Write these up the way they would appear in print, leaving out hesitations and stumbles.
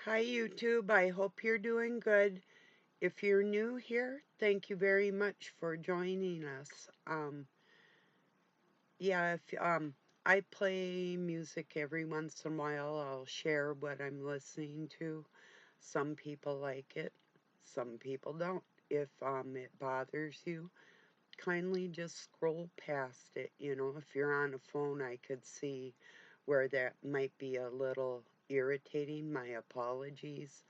Hi, YouTube. I hope you're doing good. If you're new here, thank you very much for joining us. Yeah, if I play music every once in a while, I'll share what I'm listening to. Some people like it, some people don't. If it bothers you, kindly just scroll past it. If you're on a phone, I could see where that might be a little irritating. My apologies.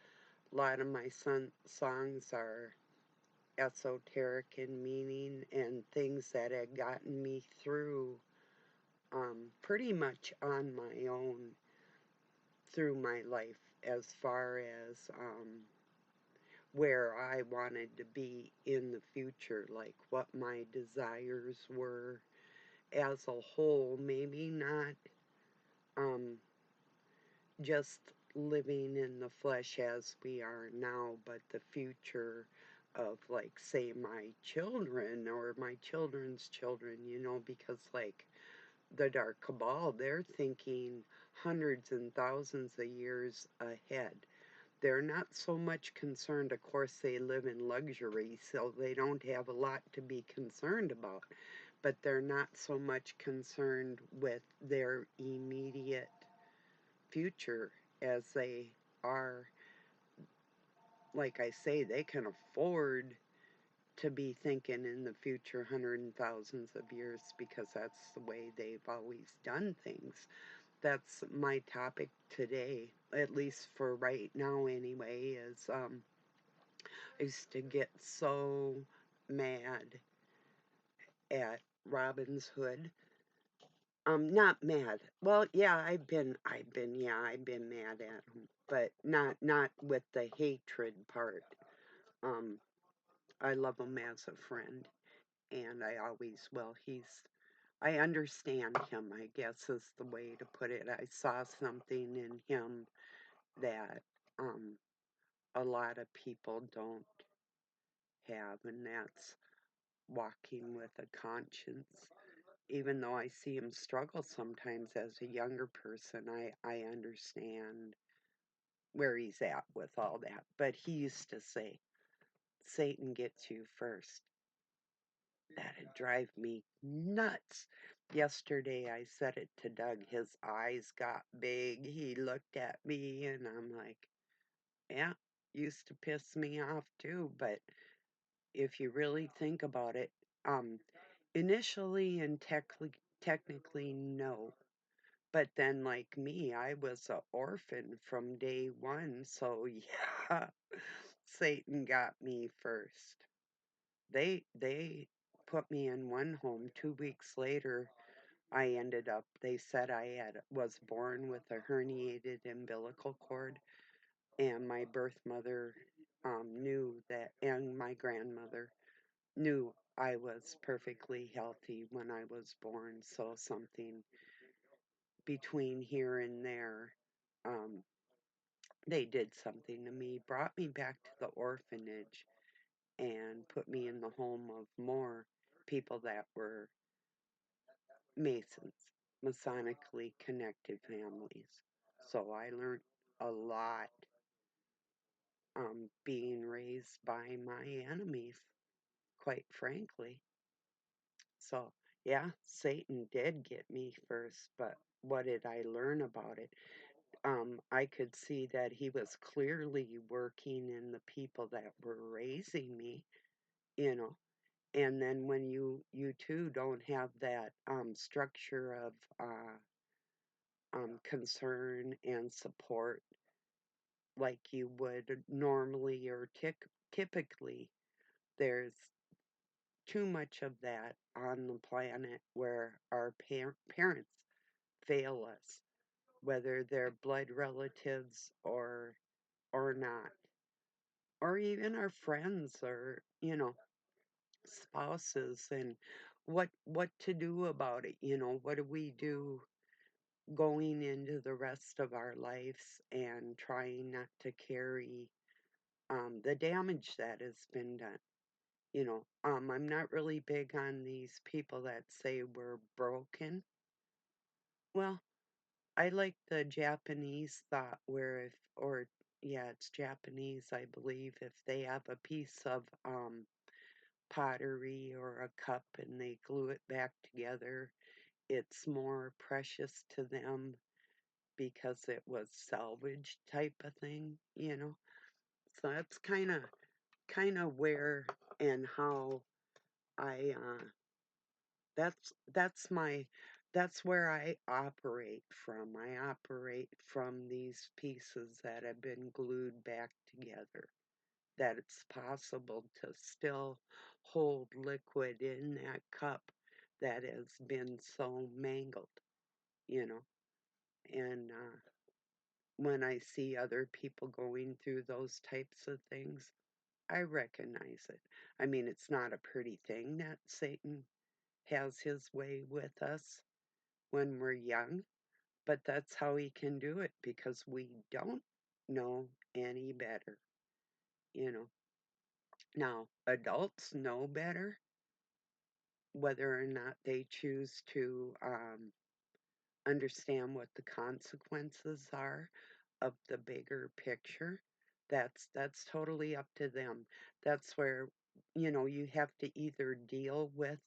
A lot of my songs are esoteric in meaning and things that had gotten me through pretty much on my own through my life as far as where I wanted to be in the future, like what my desires were as a whole, maybe not um, just living in the flesh as we are now, but the future of, like, say, my children or my children's children, because, like, the Dark Cabal, they're thinking hundreds and thousands of years ahead. They're not so much concerned, of course, they live in luxury, so they don't have a lot to be concerned about, but they're not so much concerned with their immediate future as they are. Like I say, they can afford to be thinking in the future hundreds and thousands of years because that's the way they've always done things. That's my topic today, at least for right now anyway, is I used to get so mad at Robin's Hood. Not mad. Well, yeah, I've been mad at him, but not with the hatred part. Um, I love him as a friend, and I always will. I understand him, I guess is the way to put it. I saw something in him that um, a lot of people don't have, and that's walking with a conscience. Even though I see him struggle sometimes as a younger person, I understand where he's at with all that. But he used to say, Satan gets you first. That'd drive me nuts. Yesterday I said it to Doug. His eyes got big. He looked at me and I'm like, yeah, used to piss me off too. But if you really think about it, um, initially and technically, no. But then, like me, I was an orphan from day one. So, yeah, Satan got me first. They put me in one home. 2 weeks later, they said was born with a herniated umbilical cord, and my birth mother knew that, and my grandmother knew I was perfectly healthy when I was born. So something between here and there, um, they did something to me, brought me back to the orphanage, and put me in the home of more people that were Masons, Masonically connected families. So I learned a lot being raised by my enemies, quite frankly. So, yeah, Satan did get me first, but what did I learn about it? I could see that he was clearly working in the people that were raising me, you know. And then when you too don't have that structure of concern and support like you would normally or typically, there's too much of that on the planet where our parents fail us, whether they're blood relatives or not, or even our friends or spouses, and what to do about it. What do we do going into the rest of our lives and trying not to carry the damage that has been done. I'm not really big on these people that say we're broken. Well, I like the Japanese thought where if, or yeah, it's Japanese, I believe. If they have a piece of pottery or a cup and they glue it back together, it's more precious to them because it was salvaged type of thing, you know. So that's kind of where and how I that's that's where I operate from. I operate from these pieces that have been glued back together. That it's possible to still hold liquid in that cup that has been so mangled, you know. And when I see other people going through those types of things, I recognize it. I mean, it's not a pretty thing that Satan has his way with us when we're young, but that's how he can do it because we don't know any better, you know. Now, adults know better, whether or not they choose to understand what the consequences are of the bigger picture. That's totally up to them. That's where, you know, you have to either deal with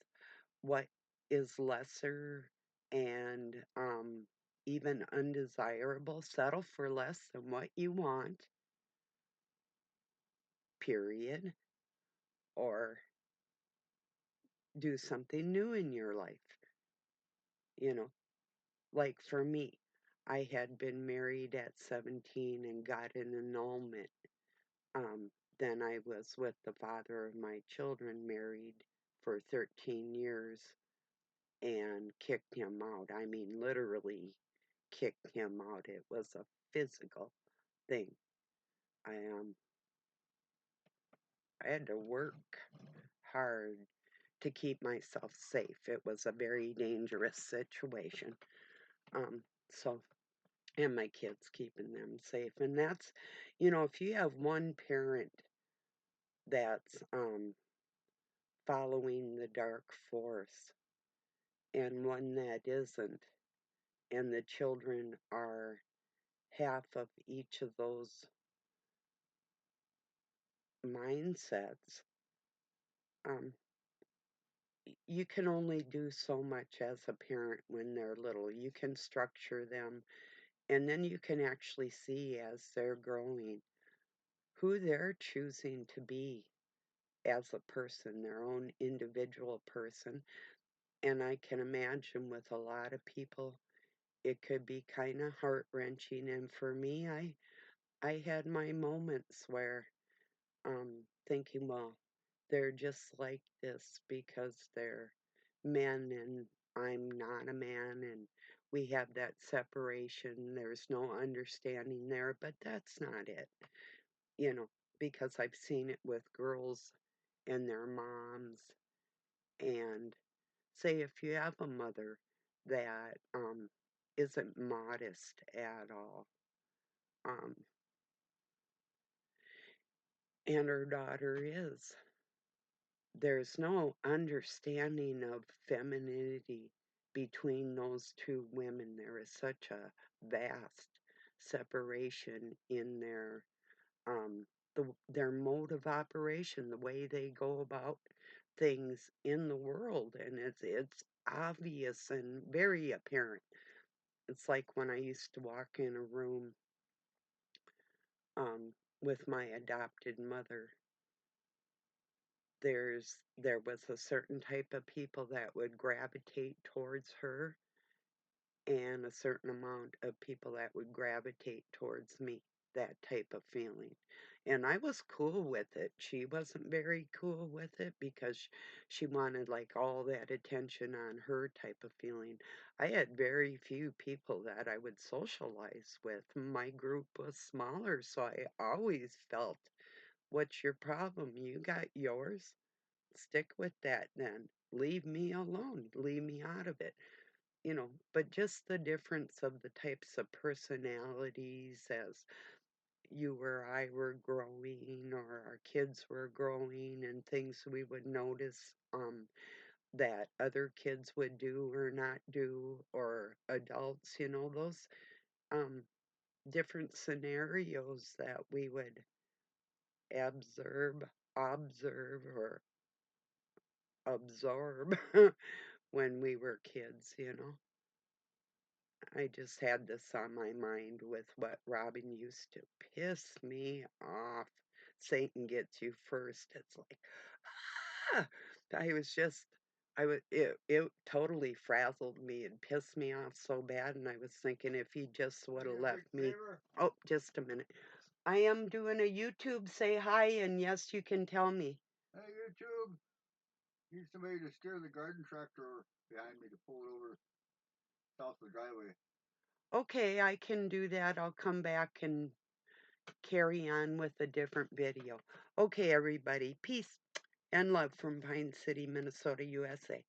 what is lesser and even undesirable, settle for less than what you want, period, or do something new in your life, you know. Like for me, I had been married at 17 and got an annulment. Um, then I was with the father of my children, married for 13 years, and kicked him out. I mean, literally kicked him out. It was a physical thing. I I had to work hard to keep myself safe. It was a very dangerous situation. Um, so and my kids keeping them safe. And that's, you know, if you have one parent that's following the dark force and one that isn't, and the children are half of each of those mindsets, um, you can only do so much as a parent when they're little. You can structure them, and then you can actually see as they're growing who they're choosing to be as a person, their own individual person. And I can imagine with a lot of people, it could be kind of heart wrenching. And for me, I had my moments where thinking, well, they're just like this because they're men and I'm not a man, and we have that separation. There's no understanding there, but that's not it, you know, because I've seen it with girls and their moms. And say if you have a mother that isn't modest at all, um, and her daughter is, there's no understanding of femininity between those two women. There is such a vast separation in their mode of operation, the way they go about things in the world, and it's obvious and very apparent. It's like when I used to walk in a room um, with my adopted mother. There was a certain type of people that would gravitate towards her, and a certain amount of people that would gravitate towards me, that type of feeling. And I was cool with it. She wasn't very cool with it because she wanted like all that attention on her type of feeling. I had very few people that I would socialize with. My group was smaller, so I always felt, what's your problem? You got yours. Stick with that then. Leave me alone. Leave me out of it, you know. But just the difference of the types of personalities as you or I were growing or our kids were growing, and things we would notice that other kids would do or not do, or adults, you know, those um different scenarios that we would observe or absorb when we were kids. I just had this on my mind with what Robin used to piss me off. Satan gets you first. It's like, ah! I was just, it totally frazzled me and pissed me off so bad. And I was thinking if he just would have left me. Oh, just a minute. I am doing a YouTube say hi, and yes, you can tell me. Hey, YouTube. Need somebody to steer the garden tractor behind me to pull it over south of the driveway. Okay, I can do that. I'll come back and carry on with a different video. Okay, everybody. Peace and love from Pine City, Minnesota, USA.